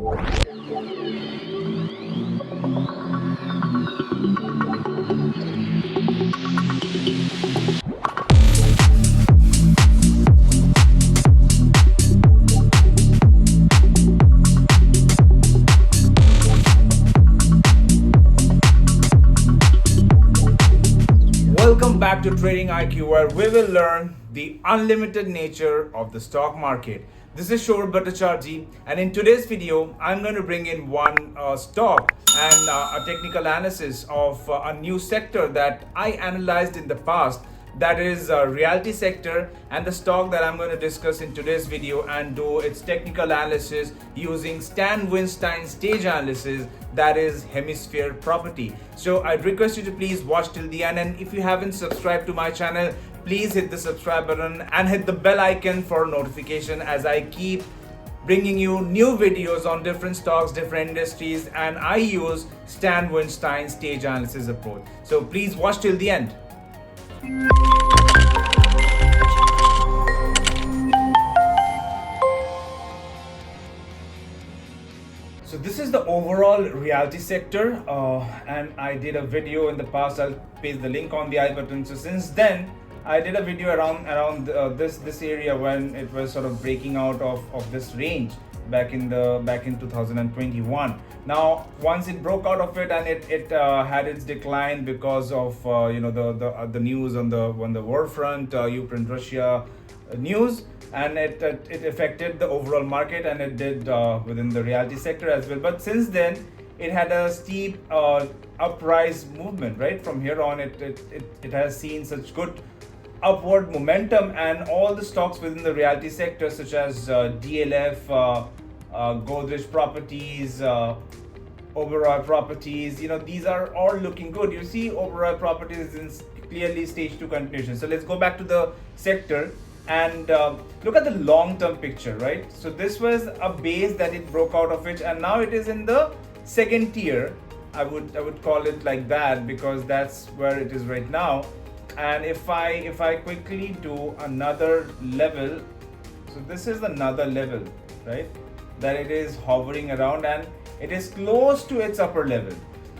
Welcome back to Trading IQ, where we will learn the unlimited nature of the stock market. This is Shor Bhattacharjee, and in today's video, I'm going to bring in one stock and a technical analysis of a new sector that I analyzed in the past. That is Realty Sector, and the stock that I'm going to discuss in today's video and do its technical analysis using Stan Weinstein's stage analysis, that is Hemisphere Property. So I'd request you to please watch till the end, and if you haven't subscribed to my channel, please hit the subscribe button and hit the bell icon for notification as I keep bringing you new videos on different stocks, different industries, and I use Stan Weinstein's stage analysis approach. So please watch till the end. So this is the overall realty sector, and I did a video in the past. I'll paste the link on the I button. So since then, I did a video around this area when it was sort of breaking out of this range back in 2021. Now, once it broke out of it and it had its decline because of the news on the war front, Ukraine Russia news, and it affected the overall market, and it did within the realty sector as well. But since then, it had a steep uprise movement. Right from here on, it has seen such good upward momentum, and all the stocks within the realty sector, such as DLF, Godrej Properties, Oberoi Properties, these are all looking good. You see Oberoi Properties is in clearly stage 2 continuation. So let's go back to the sector and look at the long-term picture, right? So this was a base that it broke out of it, and now it is in the second tier. I would call it like that because that's where it is right now. And if I quickly do another level, so this is another level, right, that it is hovering around, and it is close to its upper level.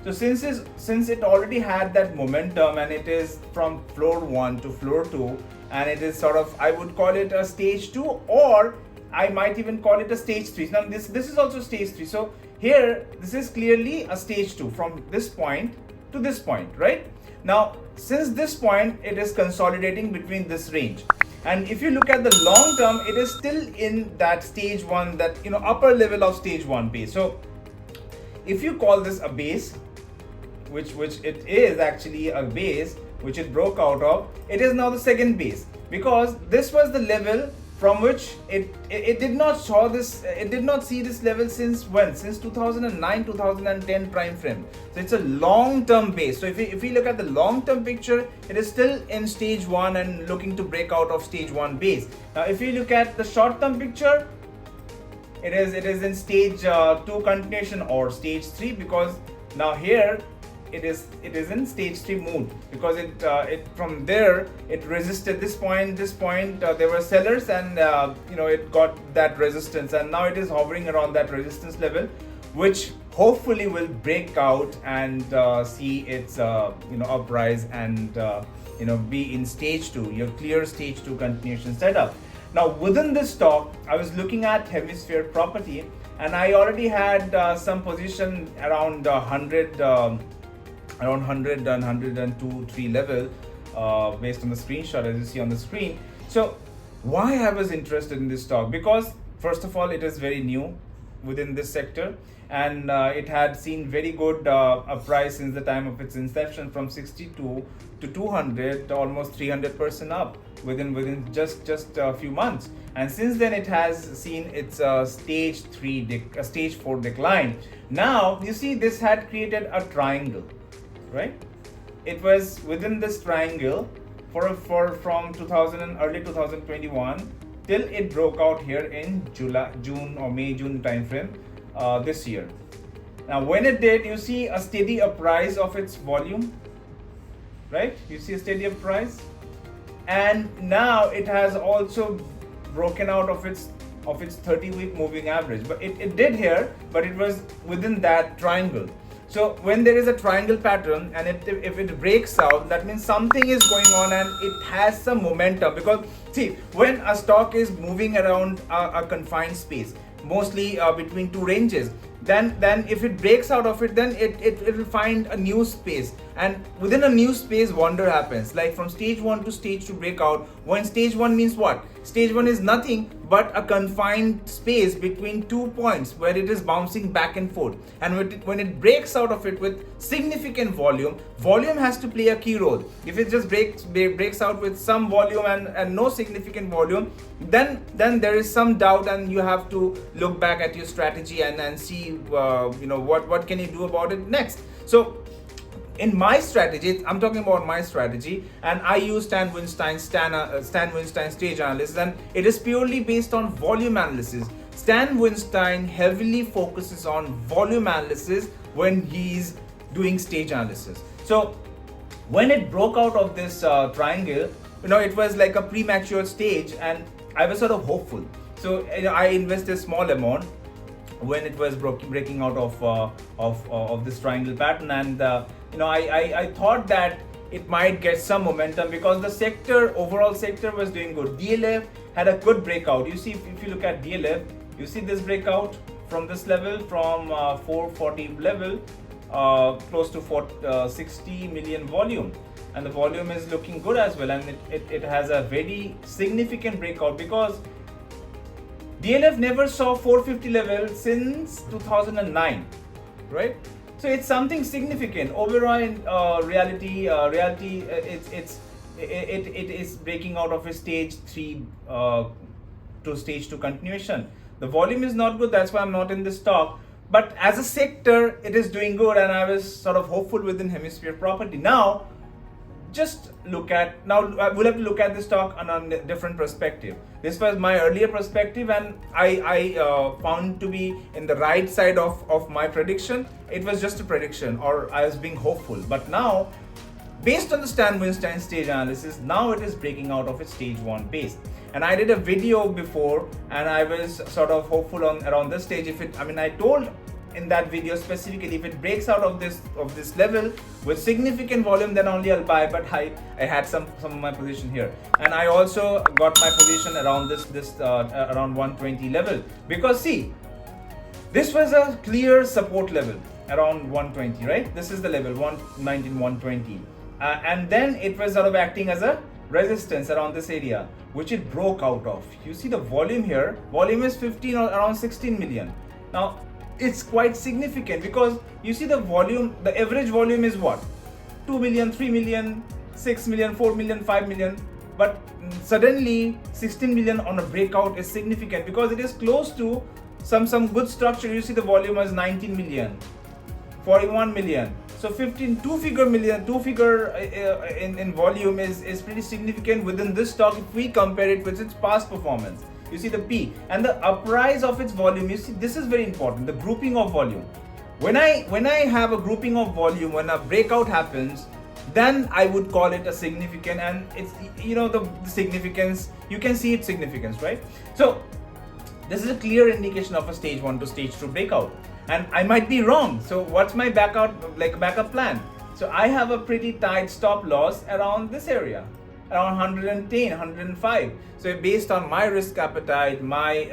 So since it already had that momentum, and it is from floor 1 to floor 2, and it is sort of, I would call it a stage 2, or I might even call it a stage 3. Now this is also stage 3. So here, this is clearly a stage 2 from this point to this point, right? Now, since this point, it is consolidating between this range. And if you look at the long term, it is still in that stage 1, that upper level of stage 1 base. So if you call this a base, which it is actually a base which it broke out of, it is now the second base, because this was the level from which it did not see this level since when? Since 2009, 2010 prime frame. So it's a long-term base. So if we look at the long-term picture, it is still in stage 1 and looking to break out of stage 1 base. Now, if you look at the short-term picture, it is in stage 2 continuation or stage 3, because now here it is in stage 3 mood, because it from there it resisted this point. There were sellers, and it got that resistance, and now it is hovering around that resistance level, which hopefully will break out and see its uprise and be in stage 2, your clear stage 2 continuation setup. Now within this stock, I was looking at Hemisphere Property, and I already had some position around 100 and 102, 3 level based on the screenshot as you see on the screen. So why I was interested in this stock? Because first of all, it is very new within this sector, and it had seen very good uprise since the time of its inception, from 62 to 200 to almost 300% up within just a few months. And since then, it has seen its stage 4 decline. Now you see this had created a triangle, right? It was within this triangle from early 2021 till it broke out here in June or May-June timeframe this year. Now when it did, you see a steady uprise of its volume, right? You see a steady uprise, and now it has also broken out of its of its 30-week moving average. But it did here, but it was within that triangle. So when there is a triangle pattern and if it breaks out, that means something is going on and it has some momentum. Because see, when a stock is moving around a confined space, mostly between two ranges, then if it breaks out of it, then it will find a new space, and within a new space wonder happens, like from stage 1 to stage 2 breakout. When stage 1 means what? Stage 1 is nothing but a confined space between 2 points where it is bouncing back and forth, and when it breaks out of it with significant volume has to play a key role. If it just breaks out with some volume and no significant volume, then there is some doubt, and you have to look back at your strategy and see what can you do about it next. So in my strategy, I'm talking about my strategy, and I use Stan Weinstein's stage analysis, and it is purely based on volume analysis. Stan Weinstein heavily focuses on volume analysis when he's doing stage analysis. So when it broke out of this triangle, it was like a premature stage, and I was sort of hopeful. So I invested a small amount when it was breaking out of this triangle pattern, and I thought that it might get some momentum because the overall sector was doing good. DLF had a good breakout. You see, if you look at DLF, you see this breakout from this level, from 440 level, close to 60 million volume, and the volume is looking good as well, and it has a very significant breakout because DLF never saw 450 level since 2009, right? So it's something significant. Overall, in reality, it is breaking out of a stage 3 to stage 2 continuation. The volume is not good, that's why I'm not in this stock. But as a sector, it is doing good, and I was sort of hopeful within Hemisphere Property. Now, we'll have to look at the stock on a different perspective. This was my earlier perspective, and I found to be in the right side of my prediction. It was just a prediction, or I was being hopeful. But now, based on the Stan Weinstein stage analysis, now it is breaking out of its stage 1 base. And I did a video before, and I was sort of hopeful around this stage. I told in that video specifically, if it breaks out of this level with significant volume, then only I'll buy. But I had some of my position here, and I also got my position around this around 120 level, because see, this was a clear support level around 120, right? This is the level 119, 120, and then it was sort of acting as a resistance around this area, which it broke out of. You see the volume here, volume is 15 or around 16 million. Now it's quite significant because you see the volume, the average volume is what? 2 million, 3 million, 6 million, 4 million, 5 million. But suddenly 16 million on a breakout is significant because it is close to some good structure. You see the volume is 19 million, 41 million. So 2-figure in volume is pretty significant within this stock if we compare it with its past performance. You see the P and the uprise of its volume. You see, this is very important, the grouping of volume. When I have a grouping of volume, when a breakout happens, then I would call it a significant, and it's, the significance, you can see its significance, right? So this is a clear indication of a stage 1 to stage 2 breakout, and I might be wrong. So what's my backup plan? So I have a pretty tight stop loss around this area, around 110, 105. So based on my risk appetite, my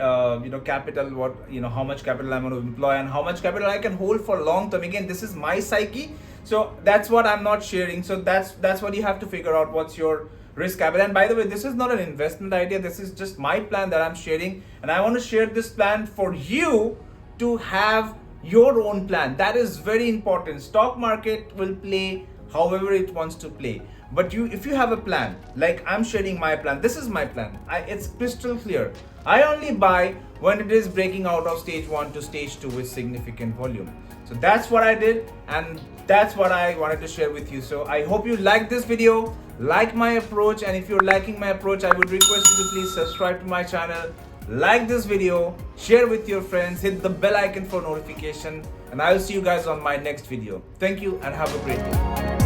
capital, how much capital I'm going to employ and how much capital I can hold for long term. Again, this is my psyche. So that's what I'm not sharing. So that's what you have to figure out, what's your risk appetite. And by the way, this is not an investment idea. This is just my plan that I'm sharing, and I want to share this plan for you to have your own plan. That is very important. Stock market will play however it wants to play. But if you have a plan, like I'm sharing my plan, this is my plan. It's crystal clear. I only buy when it is breaking out of stage 1 to stage 2 with significant volume. So that's what I did, and that's what I wanted to share with you. So I hope you like this video, like my approach, and if you're liking my approach, I would request you to please subscribe to my channel, like this video, share with your friends, hit the bell icon for notification, and I'll see you guys on my next video. Thank you and have a great day.